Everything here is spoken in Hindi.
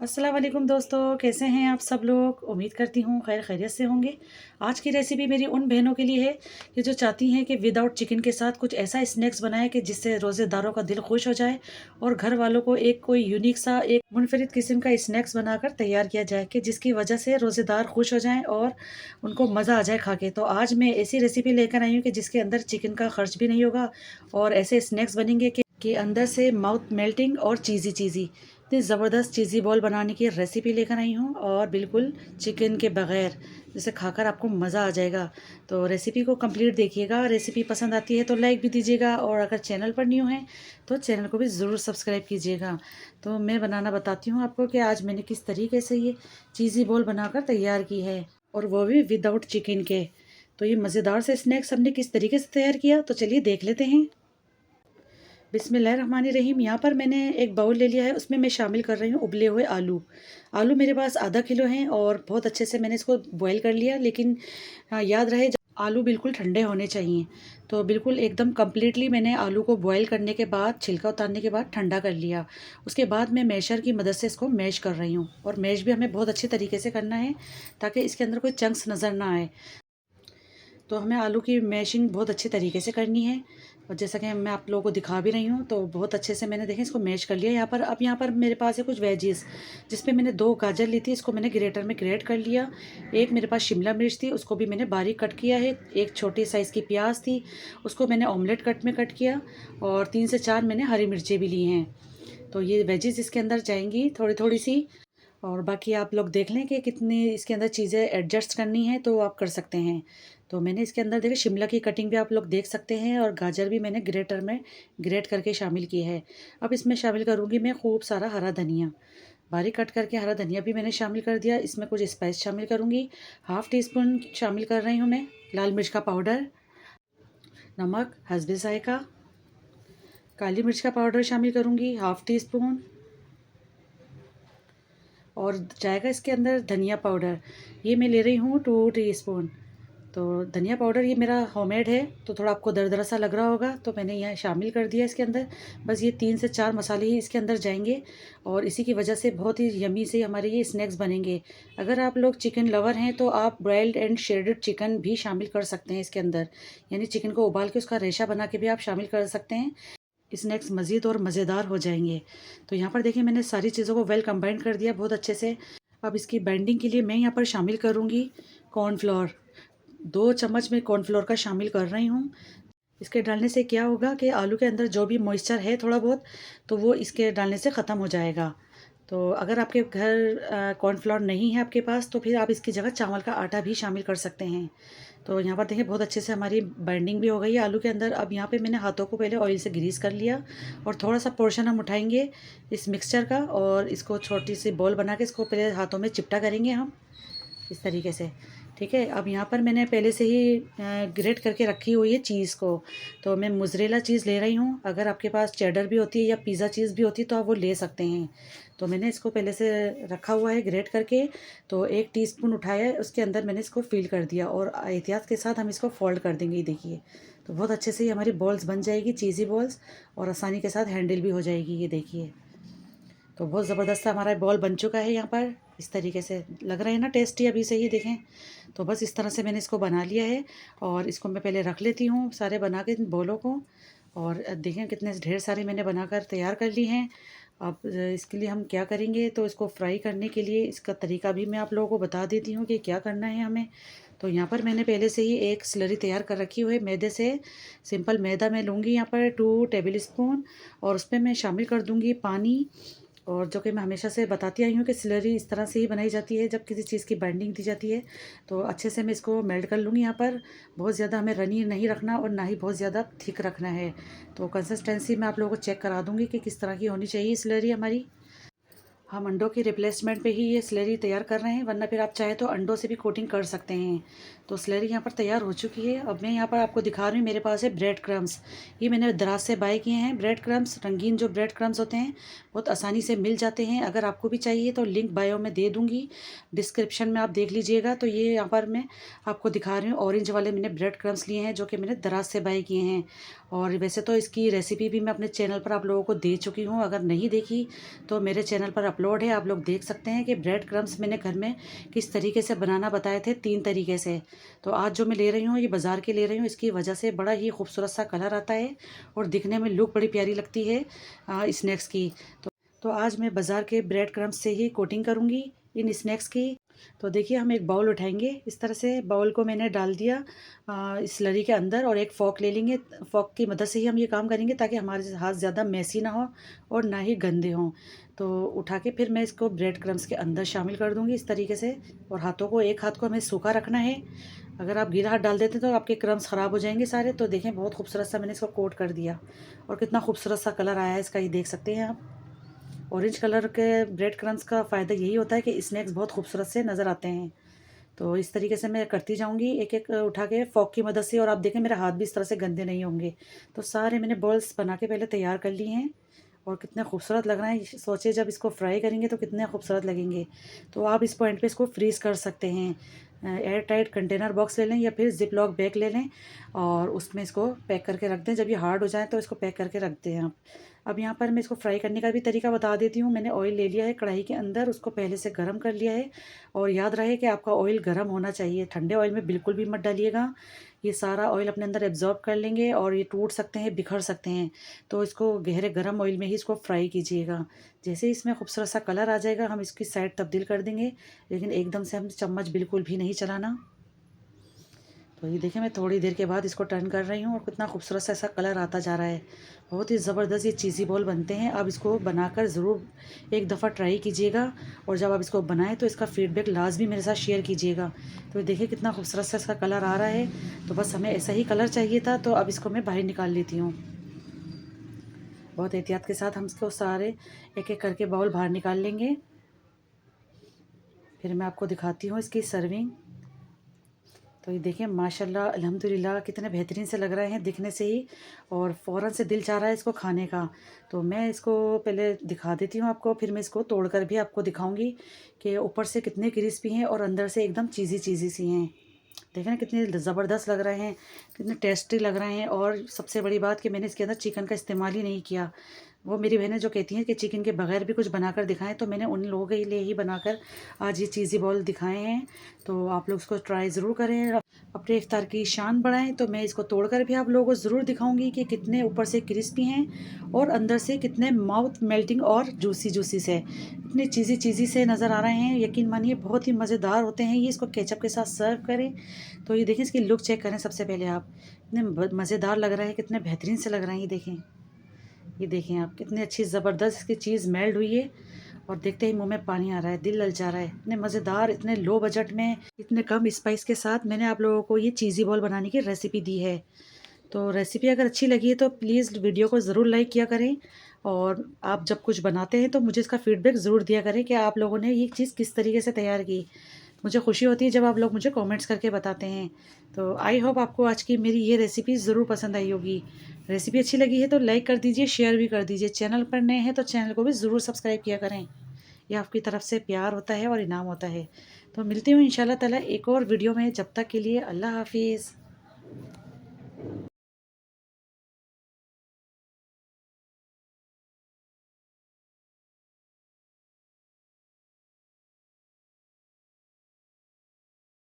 अस्सलाम वालेकुम दोस्तों, कैसे हैं आप सब लोग। उम्मीद करती हूँ खैर खैरियत से होंगे। आज की रेसिपी मेरी उन बहनों के लिए है कि जो चाहती हैं कि विदाउट चिकन के साथ कुछ ऐसा स्नैक्स बनाएं कि जिससे रोज़ेदारों का दिल खुश हो जाए और घर वालों को एक कोई यूनिक सा एक मुनफरिद किस्म का स्नैक्स बनाकर तैयार किया जाए कि जिसकी वजह से रोज़ेदार खुश हो जाएं और उनको मज़ा आ जाए खा के। तो आज मैं ऐसी रेसिपी लेकर आई हूँ कि जिसके अंदर चिकन का खर्च भी नहीं होगा और ऐसे स्नैक्स बनेंगे कि अंदर से माउथ मेल्टिंग और चीज़ी चीज़ी इतनी ज़बरदस्त चीज़ी बॉल बनाने की रेसिपी लेकर आई हूँ और बिल्कुल चिकन के बग़ैर, जिसे खाकर आपको मज़ा आ जाएगा। तो रेसिपी को कंप्लीट देखिएगा। रेसिपी पसंद आती है तो लाइक भी दीजिएगा और अगर चैनल पर न्यू है तो चैनल को भी ज़रूर सब्सक्राइब कीजिएगा। तो मैं बनाना बताती हूँ आपको कि आज मैंने किस तरीके से ये चीज़ी बॉल बनाकर तैयार की है, और वो भी विदाउट चिकन के। तो ये मज़ेदार से स्नैक्स हमने किस तरीके से तैयार किया, तो चलिए देख लेते हैं। बिस्मिल्लाहिर्रहमानिर्रहीम। यहाँ पर मैंने एक बाउल ले लिया है, उसमें मैं शामिल कर रही हूँ उबले हुए आलू। आलू मेरे पास आधा किलो हैं और बहुत अच्छे से मैंने इसको बॉईल कर लिया, लेकिन याद रहे आलू बिल्कुल ठंडे होने चाहिए। तो बिल्कुल एकदम कम्प्लीटली मैंने आलू को बॉईल करने के बाद, छिलका उतारने के बाद ठंडा कर लिया। उसके बाद मैं मैशर की मदद से इसको मैश कर रही हूँ, और मैश भी हमें बहुत अच्छे तरीके से करना है ताकि इसके अंदर कोई चंक्स नज़र ना आए। तो हमें आलू की मैशिंग बहुत अच्छे तरीके से करनी है, और जैसा कि मैं आप लोगों को दिखा भी रही हूँ, तो बहुत अच्छे से मैंने देखें इसको मैश कर लिया। यहाँ पर अब यहाँ पर मेरे पास है कुछ वेजीज, जिसपे मैंने 2 गाजर ली थी, इसको मैंने ग्रेटर में ग्रेट कर लिया। एक मेरे पास शिमला मिर्च थी, उसको भी मैंने बारीक कट किया है। एक छोटी साइज़ की प्याज थी, उसको मैंने ऑमलेट कट में कट किया, और 3 से 4 मैंने हरी मिर्चें भी ली हैं। तो ये वेजीज इसके अंदर जाएंगी थोड़ी थोड़ी सी, और बाकी आप लोग देख लें कि कितनी इसके अंदर चीज़ें एडजस्ट करनी है तो आप कर सकते हैं। तो मैंने इसके अंदर देखिए शिमला की कटिंग भी आप लोग देख सकते हैं, और गाजर भी मैंने ग्रेटर में ग्रेट करके शामिल की है। अब इसमें शामिल करूँगी मैं खूब सारा हरा धनिया, बारीक कट करके हरा धनिया भी मैंने शामिल कर दिया। इसमें कुछ स्पाइस शामिल करूँगी। हाफ़ टी स्पून शामिल कर रही हूँ मैं लाल मिर्च का पाउडर, नमक हस्बे ज़ायक़ा, काली मिर्च का पाउडर शामिल करूँगी हाफ़ टी स्पून, और जाएगा इसके अंदर धनिया पाउडर। ये मैं ले रही हूँ 2 टीस्पून। तो धनिया पाउडर ये मेरा होममेड है, तो थोड़ा आपको दरदरा सा लग रहा होगा, तो मैंने यहाँ शामिल कर दिया इसके अंदर। बस ये 3 से 4 मसाले ही इसके अंदर जाएंगे, और इसी की वजह से बहुत ही यमी से हमारे ये स्नैक्स बनेंगे। अगर आप लोग चिकन लवर हैं तो आप ब्राइल्ड एंड श्रेडेड चिकन भी शामिल कर सकते हैं इसके अंदर, यानी चिकन को उबाल के उसका रेशा बना के भी आप शामिल कर सकते हैं। स्नैक्स मज़ीद और मज़ेदार हो जाएंगे। तो यहाँ पर देखिए मैंने सारी चीज़ों को वेल कंबाइन कर दिया बहुत अच्छे से। अब इसकी बाइंडिंग के लिए मैं यहाँ पर शामिल करूँगी कॉर्नफ्लोर। 2 चम्मच मैं कॉर्नफ्लोर का शामिल कर रही हूँ। इसके डालने से क्या होगा कि आलू के अंदर जो भी मॉइस्चर है थोड़ा बहुत, तो वो इसके डालने से ख़त्म हो जाएगा। तो अगर आपके घर कॉर्नफ्लोर नहीं है आपके पास, तो फिर आप इसकी जगह चावल का आटा भी शामिल कर सकते हैं। तो यहाँ पर देखिए बहुत अच्छे से हमारी बाइंडिंग भी हो गई है आलू के अंदर। अब यहाँ पे मैंने हाथों को पहले ऑयल से ग्रीस कर लिया, और थोड़ा सा पोर्शन हम उठाएंगे इस मिक्सचर का, और इसको छोटी सी बॉल बना के इसको पहले हाथों में चिपटा करेंगे हम इस तरीके से। ठीक है, अब यहाँ पर मैंने पहले से ही ग्रेट करके रखी हुई है चीज़ को। तो मैं मोज़रेला चीज़ ले रही हूँ। अगर आपके पास चेडर भी होती है या पिज़्ज़ा चीज़ भी होती है तो आप वो ले सकते हैं। तो मैंने इसको पहले से रखा हुआ है ग्रेट करके। तो 1 टीस्पून उठाया है, उसके अंदर मैंने इसको फिल कर दिया, और एहतियात के साथ हम इसको फोल्ड कर देंगे। ये देखिए, तो बहुत अच्छे से ये हमारी बॉल्स बन जाएगी, चीज़ी बॉल्स, और आसानी के साथ हैंडल भी हो जाएगी। ये देखिए, तो बहुत ज़बरदस्त हमारा बॉल बन चुका है। यहाँ पर इस तरीके से लग रहा है ना टेस्टी, अभी से ही देखें। तो बस इस तरह से मैंने इसको बना लिया है, और इसको मैं पहले रख लेती हूँ सारे बना के इन बॉलों को। और देखें कितने ढेर सारे मैंने बनाकर तैयार कर ली हैं। अब इसके लिए हम क्या करेंगे, तो इसको फ्राई करने के लिए इसका तरीका भी मैं आप लोगों को बता देती हूँ कि क्या करना है हमें। तो यहाँ पर मैंने पहले से ही एक स्लरी तैयार कर रखी हुई है मैदे से। सिंपल मैदा मैं लूँगी यहाँ पर 2 टेबल स्पून, और उस पर मैं शामिल कर दूँगी पानी। और जो कि मैं हमेशा से बताती आई हूँ कि स्लरी इस तरह से ही बनाई जाती है जब किसी चीज़ की बाइंडिंग दी जाती है। तो अच्छे से मैं इसको मेल्ट कर लूँगी यहाँ पर। बहुत ज़्यादा हमें रनी नहीं रखना, और ना ही बहुत ज़्यादा थिक रखना है। तो कंसिस्टेंसी मैं आप लोगों को चेक करा दूँगी कि किस तरह की होनी चाहिए स्लरी हमारी। हम अंडों की रिप्लेसमेंट पे ही ये स्लरी तैयार कर रहे हैं, वरना फिर आप चाहे तो अंडों से भी कोटिंग कर सकते हैं। तो स्लरी यहाँ पर तैयार हो चुकी है। अब मैं यहाँ पर आपको दिखा रही हूँ, मेरे पास है ब्रेड क्रम्स। ये मैंने दराज से बाय किए हैं ब्रेड क्रम्स। रंगीन जो ब्रेड क्रम्स होते हैं बहुत आसानी से मिल जाते हैं। अगर आपको भी चाहिए तो लिंक बायो में दे दूँगी, डिस्क्रिप्शन में आप देख लीजिएगा। तो ये यहाँ पर मैं आपको दिखा रही हूँ, ऑरेंज वाले मैंने ब्रेड क्रम्स लिए हैं जो कि मैंने दराज से बाय किए हैं। और वैसे तो इसकी रेसिपी भी मैं अपने चैनल पर आप लोगों को दे चुकी हूँ, अगर नहीं देखी तो मेरे चैनल पर अपलोड है, आप लोग देख सकते हैं कि ब्रेड क्रम्स मैंने घर में किस तरीके से बनाना बताए थे, 3 तरीके से। तो आज जो मैं ले रही हूँ ये बाज़ार के ले रही हूँ, इसकी वजह से बड़ा ही खूबसूरत सा कलर आता है और दिखने में लुक बड़ी प्यारी लगती है स्नैक्स की। तो आज मैं बाज़ार के ब्रेड क्रम्स से ही कोटिंग करूँगी इन स्नैक्स की। तो देखिए हम एक बाउल उठाएंगे, इस तरह से बाउल को मैंने डाल दिया इस स्लरी के अंदर, और एक फ़ॉक ले लेंगे। फ़ॉक की मदद से ही हम ये काम करेंगे ताकि हमारे हाथ ज़्यादा मैसी ना हो और ना ही गंदे हों। तो उठा के फिर मैं इसको ब्रेड क्रम्स के अंदर शामिल कर दूँगी इस तरीके से। और हाथों को, एक हाथ को हमें सूखा रखना है, अगर आप गीला हाथ डाल देते हैं तो आपके क्रम्स ख़राब हो जाएंगे सारे। तो देखें बहुत खूबसूरत सा मैंने इसको कोट कर दिया और कितना खूबसूरत सा कलर आया है इसका, ये देख सकते हैं आप। ऑरेंज कलर के ब्रेड क्रम्स का फ़ायदा यही होता है कि स्नैक्स बहुत खूबसूरत से नज़र आते हैं। तो इस तरीके से मैं करती जाऊंगी एक एक उठा के फ़ॉक की मदद से, और आप देखें मेरे हाथ भी इस तरह से गंदे नहीं होंगे। तो सारे मैंने बॉल्स बना के पहले तैयार कर लिए हैं और कितने खूबसूरत लग रहे हैं। सोचिए जब इसको फ्राई करेंगे तो कितने खूबसूरत लगेंगे। तो आप इस पॉइंट पे इसको फ्रीज़ कर सकते हैं। एयर टाइट कंटेनर बॉक्स ले लें या फिर जिप लॉक बैग ले लें और उसमें इसको पैक करके रख दें। जब ये हार्ड हो जाए तो इसको पैक करके रख दें आप। अब यहाँ पर मैं इसको फ्राई करने का भी तरीका बता देती हूँ। मैंने ऑयल ले लिया है कढ़ाई के अंदर, उसको पहले से गर्म कर लिया है। और याद रहे कि आपका ऑयल गर्म होना चाहिए, ठंडे ऑयल में बिल्कुल भी मत डालिएगा। ये सारा ऑयल अपने अंदर एब्जॉर्ब कर लेंगे और ये टूट सकते हैं, बिखर सकते हैं। तो इसको गहरे गर्म ऑयल में ही इसको फ्राई कीजिएगा। जैसे ही इसमें खूबसूरत सा कलर आ जाएगा हम इसकी साइड तब्दील कर देंगे, लेकिन एकदम से हम चम्मच बिल्कुल भी नहीं चलाना। तो ये देखिए मैं थोड़ी देर के बाद इसको टर्न कर रही हूँ और कितना खूबसूरत सा ऐसा कलर आता जा रहा है। बहुत ही ज़बरदस्त ये चीज़ी बॉल बनते हैं। अब इसको बनाकर ज़रूर एक दफ़ा ट्राई कीजिएगा, और जब आप इसको बनाएं तो इसका फ़ीडबैक लाजमी मेरे साथ शेयर कीजिएगा। तो देखिए कितना खूबसूरत सा इसका कलर आ रहा है। तो बस हमें ऐसा ही कलर चाहिए था। तो अब इसको मैं बाहर निकाल लेती हूँ। बहुत एहतियात के साथ हम इसको सारे एक एक करके बाउल बाहर निकाल लेंगे। फिर मैं आपको दिखाती हूँ इसकी सर्विंग। तो ये देखिए माशाल्लाह अल्हम्दुलिल्लाह कितने बेहतरीन से लग रहे हैं दिखने से ही, और फ़ौरन से दिल चाह रहा है इसको खाने का। तो मैं इसको पहले दिखा देती हूँ आपको, फिर मैं इसको तोड़कर भी आपको दिखाऊंगी कि ऊपर से कितने क्रिस्पी हैं और अंदर से एकदम चीज़ी चीज़ी सी हैं। देखें ना कितने ज़बरदस्त लग रहे हैं, कितने टेस्टी लग रहे हैं। और सबसे बड़ी बात कि मैंने इसके अंदर चिकन का इस्तेमाल ही नहीं किया। वो मेरी बहनें जो कहती हैं कि चिकन के बगैर भी कुछ बनाकर दिखाएं, तो मैंने उन लोगों के लिए ही बनाकर आज ये चीज़ी बॉल दिखाए हैं। तो आप लोग इसको ट्राई ज़रूर करें, अपने इफ्तार की शान बढ़ाएं। तो मैं इसको तोड़कर भी आप लोगों को ज़रूर दिखाऊंगी कि कितने ऊपर से क्रिस्पी हैं और अंदर से कितने माउथ मेल्टिंग और जूसी जूसी से, इतनी चीज़ी चीज़ी से नज़र आ रहे हैं। यकीन मानिए बहुत ही मज़ेदार होते हैं ये। इसको केचप के साथ सर्व करें। तो ये देखें इसकी लुक चेक करें सबसे पहले आप, इतने मज़ेदार लग रहे हैं, कितने बेहतरीन से लग रहे हैं। ये देखें आप कितनी अच्छी ज़बरदस्त इसकी चीज़ मेल्ट हुई है, और देखते ही मुंह में पानी आ रहा है, दिल ललचा रहा है। इतने मज़ेदार, इतने लो बजट में, इतने कम स्पाइस के साथ मैंने आप लोगों को ये चीज़ी बॉल बनाने की रेसिपी दी है। तो रेसिपी अगर अच्छी लगी है तो प्लीज़ वीडियो को ज़रूर लाइक किया करें, और आप जब कुछ बनाते हैं तो मुझे इसका फ़ीडबैक ज़रूर दिया करें कि आप लोगों ने ये चीज़ किस तरीके से तैयार की। मुझे खुशी होती है जब आप लोग मुझे कमेंट्स करके बताते हैं। तो आई होप आपको आज की मेरी ये रेसिपी ज़रूर पसंद आई होगी। रेसिपी अच्छी लगी है तो लाइक कर दीजिए, शेयर भी कर दीजिए। चैनल पर नए हैं तो चैनल को भी ज़रूर सब्सक्राइब किया करें। ये आपकी तरफ से प्यार होता है और इनाम होता है। तो मिलती हूँ इंशाल्लाह ताला एक और वीडियो में। जब तक के लिए अल्लाह हाफिज़।